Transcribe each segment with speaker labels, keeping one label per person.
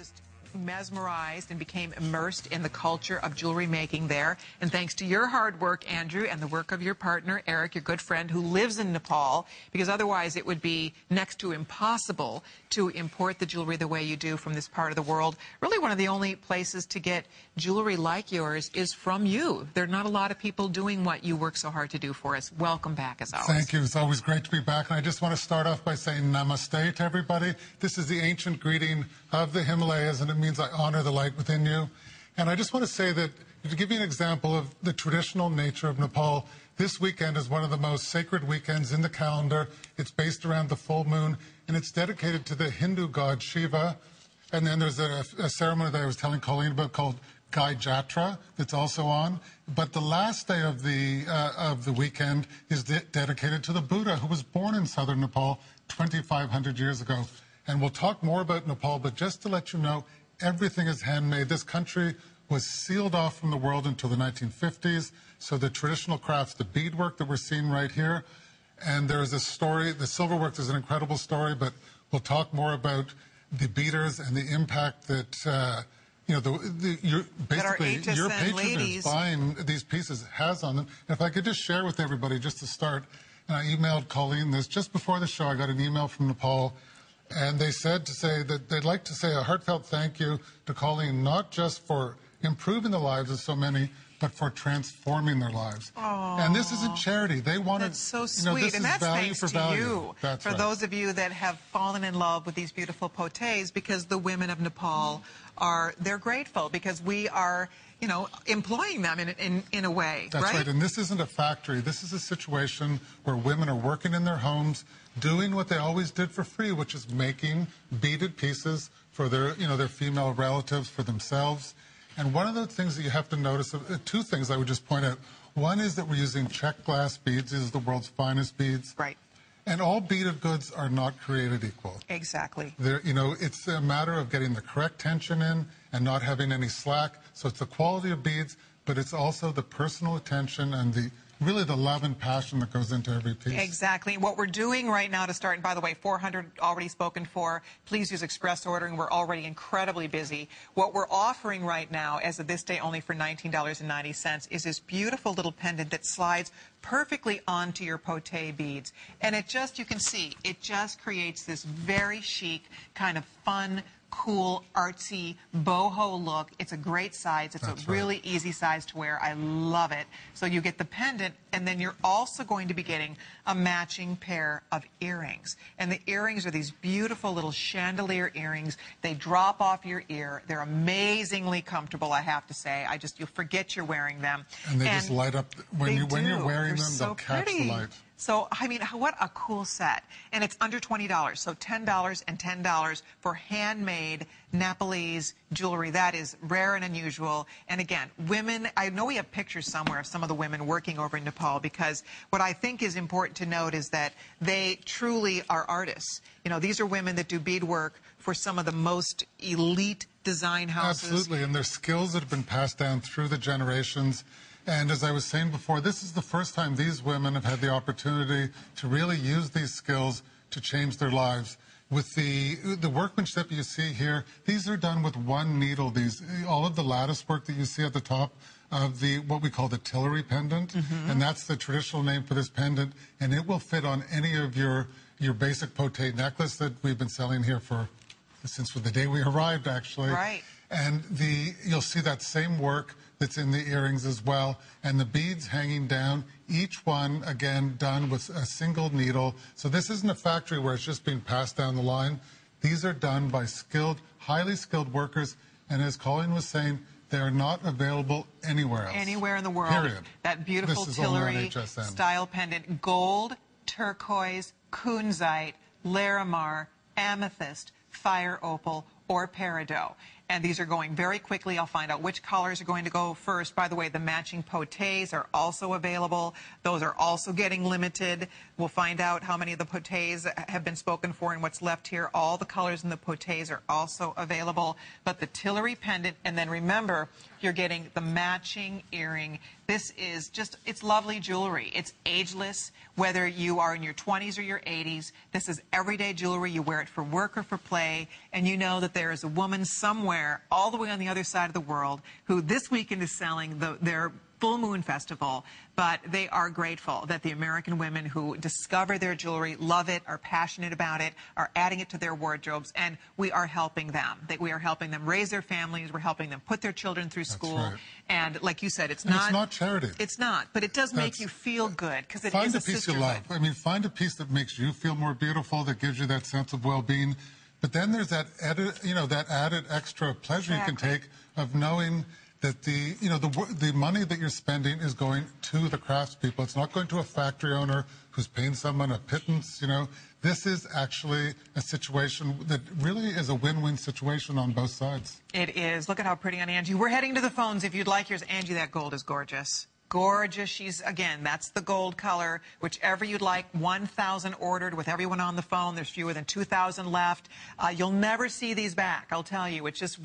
Speaker 1: just mesmerized and became immersed in the culture of jewelry making there. And thanks to your hard work, Andrew, and the work of your partner, Eric, your good friend, who lives in Nepal, because otherwise it would be next to impossible to import the jewelry the way you do from this part of the world. Really, one of the only places to get jewelry like yours is from you. There are not a lot of people doing what you work so hard to do for us. Welcome back, as always.
Speaker 2: Thank you. It's always great to be back. And I just want to start off by saying namaste to everybody. This is the ancient greeting of the Himalayas, and it means I honor the light within you. And I just want to say that, to give you an example of the traditional nature of Nepal, this weekend is one of the most sacred weekends in the calendar. It's based around the full moon, and it's dedicated to the Hindu god Shiva. And then there's a ceremony that I was telling Colleen about called Gai Jatra that's also on. But the last day of the weekend is dedicated to the Buddha, who was born in southern Nepal 2,500 years ago. And we'll talk more about Nepal, but just to let you know, everything is handmade. This country was sealed off from the world until the 1950s. So the traditional crafts, the beadwork that we're seeing right here, and there's a story, the silverwork is an incredible story, but we'll talk more about the beaders and the impact that, your patronage buying these pieces has on them. And if I could just share with everybody, just to start, and I emailed Colleen this just before the show. I got an email from Nepal, and they said to say that they'd like to say a heartfelt thank you to Colleen, not just for improving the lives of so many, but for transforming their lives.
Speaker 1: Aww.
Speaker 2: And this isn't charity. They wanted,
Speaker 1: that's so sweet,
Speaker 2: this
Speaker 1: and
Speaker 2: is
Speaker 1: that's
Speaker 2: value
Speaker 1: thanks
Speaker 2: for
Speaker 1: to
Speaker 2: value.
Speaker 1: you.
Speaker 2: That's
Speaker 1: for
Speaker 2: right.
Speaker 1: those of you that have fallen in love with these beautiful potés, because the women of Nepal they're grateful because we are, employing them in a way.
Speaker 2: That's right. And this isn't a factory. This is a situation where women are working in their homes, doing what they always did for free, which is making beaded pieces for their, their female relatives, for themselves. And one of the things that you have to notice, two things I would just point out. One is that we're using check glass beads. These are the world's finest beads.
Speaker 1: Right.
Speaker 2: And all beaded goods are not created equal.
Speaker 1: Exactly.
Speaker 2: It's a matter of getting the correct tension in and not having any slack. So it's the quality of beads, but it's also the personal attention and really the love and passion that goes into every piece.
Speaker 1: Exactly. What we're doing right now to start, and by the way, 400 already spoken for. Please use express ordering. We're already incredibly busy. What we're offering right now, as of this day only for $19.90, is this beautiful little pendant that slides perfectly onto your poté beads. And it just, you can see, it just creates this very chic, kind of fun, cool, artsy, boho look. It's a great size. It's
Speaker 2: That's
Speaker 1: a really easy size to wear. I love it. So you get the pendant, and then you're also going to be getting a matching pair of earrings. And the earrings are these beautiful little chandelier earrings. They drop off your ear. They're amazingly comfortable, I have to say. You'll forget you're wearing them.
Speaker 2: And they just light up. When you're wearing them,
Speaker 1: so
Speaker 2: they'll catch
Speaker 1: pretty.
Speaker 2: the light.
Speaker 1: So, I mean, what a cool set. And it's under $20. So $10 and $10 for handmade Nepalese jewelry. That is rare and unusual. And again, women, I know we have pictures somewhere of some of the women working over in Nepal, because what I think is important to note is that they truly are artists. These are women that do beadwork for some of the most elite design houses.
Speaker 2: Absolutely. And they're skills that have been passed down through the generations. And as I was saying before, this is the first time these women have had the opportunity to really use these skills to change their lives. With the workmanship you see here, these are done with one needle. All of the lattice work that you see at the top of what we call the Tillery pendant, and that's the traditional name for this pendant, and it will fit on any of your basic poté necklace that we've been selling here since the day we arrived, actually.
Speaker 1: Right.
Speaker 2: And you'll see that same work that's in the earrings as well, and the beads hanging down, each one, again, done with a single needle. So this isn't a factory where it's just being passed down the line. These are done by highly skilled workers, and as Colleen was saying, they are not available anywhere else.
Speaker 1: Anywhere in the world.
Speaker 2: Period.
Speaker 1: That beautiful Tillery style pendant, gold, turquoise, kunzite, larimar, amethyst, fire opal, or peridot. and these are going very quickly. I'll find out which colors are going to go first. By the way, the matching potés are also available. Those are also getting limited. We'll find out how many of the potés have been spoken for and what's left here. All the colors in the potés are also available. But the Tillery pendant, and then remember, you're getting the matching earring. This is just, it's lovely jewelry. It's ageless, whether you are in your 20s or your 80s. This is everyday jewelry. You wear it for work or for play, and you know that there is a woman somewhere all the way on the other side of the world who this weekend is selling their Full Moon Festival, but they are grateful that the American women who discover their jewelry, love it, are passionate about it, are adding it to their wardrobes, and we are helping them. We are helping them raise their families. We're helping them put their children through school.
Speaker 2: Right.
Speaker 1: And like you said, it's
Speaker 2: not charity.
Speaker 1: It's not, but it does make you feel good because it
Speaker 2: find
Speaker 1: is
Speaker 2: a piece you love. I mean, find a piece that makes you feel more beautiful, that gives you that sense of well-being. But then there's that added, that added extra pleasure you can take of knowing that the money that you're spending is going to the craftspeople. It's not going to a factory owner who's paying someone a pittance. This is actually a situation that really is a win-win situation on both sides.
Speaker 1: It is. Look at how pretty on Angie. We're heading to the phones if you'd like yours. Angie, that gold is gorgeous. Gorgeous. She's, again, that's the gold color. Whichever you'd like. 1,000 ordered with everyone on the phone. There's fewer than 2,000 left. You'll never see these back, I'll tell you. It's just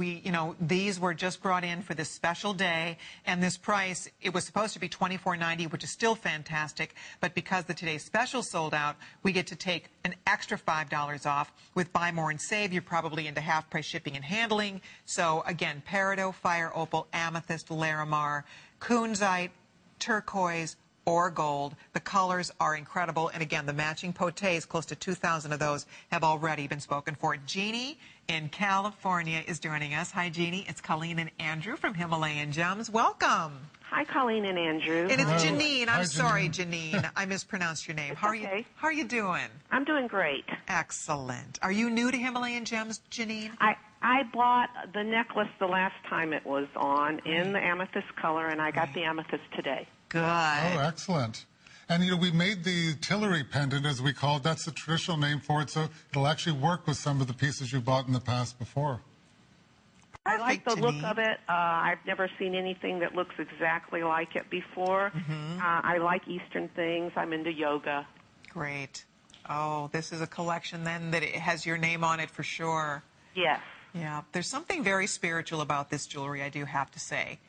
Speaker 1: these were just brought in for this special day. And this price, it was supposed to be $24.90, which is still fantastic. But because the Today's Special sold out, we get to take an extra $5 off. With Buy More and Save, you're probably into half-price shipping and handling. So, again, peridot, fire opal, amethyst, larimar, kunzite, turquoise, or gold. The colors are incredible. And again, the matching potés, close to 2,000 of those have already been spoken for. Jeannie in California is joining us. Hi, Jeannie. It's Colleen and Andrew from Himalayan Gems. Welcome.
Speaker 3: Hi, Colleen and Andrew.
Speaker 1: And it's
Speaker 2: Hello.
Speaker 1: Janine.
Speaker 2: Hi,
Speaker 1: I'm sorry,
Speaker 2: Janine.
Speaker 1: Janine. I mispronounced your name. How are
Speaker 3: okay.
Speaker 1: How are you doing?
Speaker 3: I'm doing great.
Speaker 1: Excellent. Are you new to Himalayan Gems, Janine?
Speaker 3: I bought the necklace the last time it was on in the amethyst color, and I got the amethyst today.
Speaker 1: Good.
Speaker 2: Oh, excellent. And, we made the Tillery pendant, as we call it. That's the traditional name for it, so it'll actually work with some of the pieces you bought in the past before.
Speaker 3: I like the look
Speaker 1: Janine.
Speaker 3: of it. I've never seen anything that looks exactly like it before. I like Eastern things. I'm into yoga.
Speaker 1: Great. Oh, this is a collection then that it has your name on it for sure.
Speaker 3: Yes.
Speaker 1: Yeah, there's something very spiritual about this jewelry, I do have to say.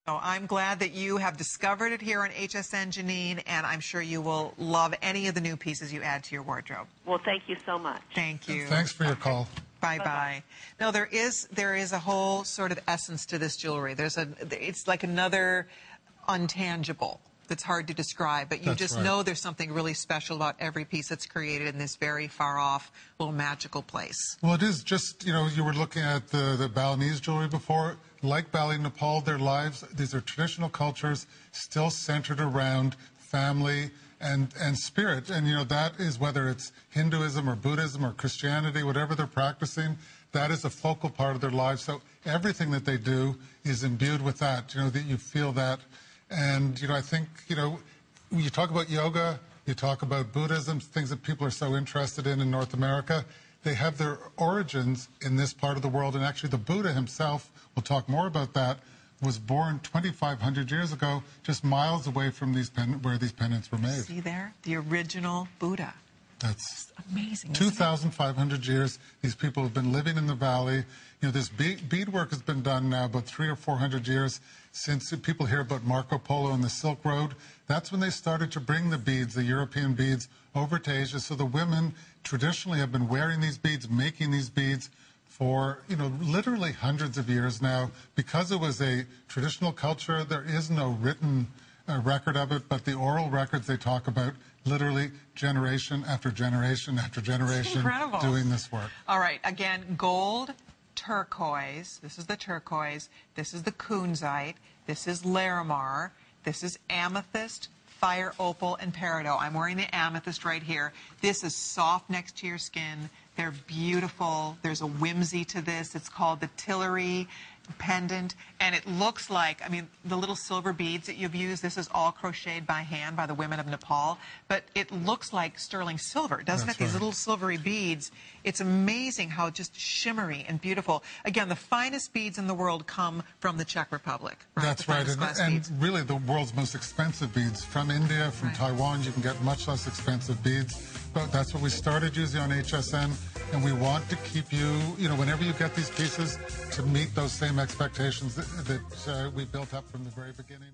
Speaker 1: So I'm glad that you have discovered it here on HSN, Janine, and I'm sure you will love any of the new pieces you add to your wardrobe.
Speaker 3: Well, thank you so much.
Speaker 1: Thank you.
Speaker 2: Thanks for your call.
Speaker 1: Bye-bye. No, there is a whole sort of essence to this jewelry. It's like another untangible that's hard to describe, but you
Speaker 2: That's
Speaker 1: just
Speaker 2: right.
Speaker 1: know there's something really special about every piece that's created in this very far-off, little magical place.
Speaker 2: Well, it is just, you were looking at the Balinese jewelry before. Like Bali, Nepal, their lives, these are traditional cultures still centered around family and spirit. And, that is whether it's Hinduism or Buddhism or Christianity, whatever they're practicing, that is a focal part of their lives. So everything that they do is imbued with that, that you feel that. And, I think, when you talk about yoga, you talk about Buddhism, things that people are so interested in North America, they have their origins in this part of the world. And actually the Buddha himself, we'll talk more about that, was born 2,500 years ago, just miles away from where these pendants were made.
Speaker 1: See there? The original Buddha.
Speaker 2: That's
Speaker 1: amazing.
Speaker 2: 2,500 years. These people have been living in the valley. This beadwork has been done now about 300 or 400 years since people hear about Marco Polo and the Silk Road. That's when they started to bring the beads, the European beads, over to Asia. So the women traditionally have been wearing these beads, making these beads for, literally hundreds of years now. Because it was a traditional culture, there is no written record of it, but the oral records they talk about literally generation after generation after generation doing this work.
Speaker 1: All right, again, gold, turquoise, this is the turquoise, this is the kunzite, this is larimar, this is amethyst, fire opal, and peridot. I'm wearing the amethyst right here. This is soft next to your skin. They're beautiful. There's a whimsy to this. It's called the Tillery. pendant, and it looks like, I mean, the little silver beads that you've used, this is all crocheted by hand by the women of Nepal, but it looks like sterling silver, doesn't
Speaker 2: That's
Speaker 1: it? These
Speaker 2: right.
Speaker 1: little silvery beads. It's amazing how just shimmery and beautiful. Again, the finest beads in the world come from the Czech Republic. Right?
Speaker 2: That's
Speaker 1: The
Speaker 2: right,
Speaker 1: finest glass
Speaker 2: and
Speaker 1: beads.
Speaker 2: really the world's most expensive beads. From India, from
Speaker 1: Right.
Speaker 2: Taiwan, you can get much less expensive beads. But that's what we started using on HSN, and we want to keep you, whenever you get these pieces, to meet those same expectations that we built up from the very beginning.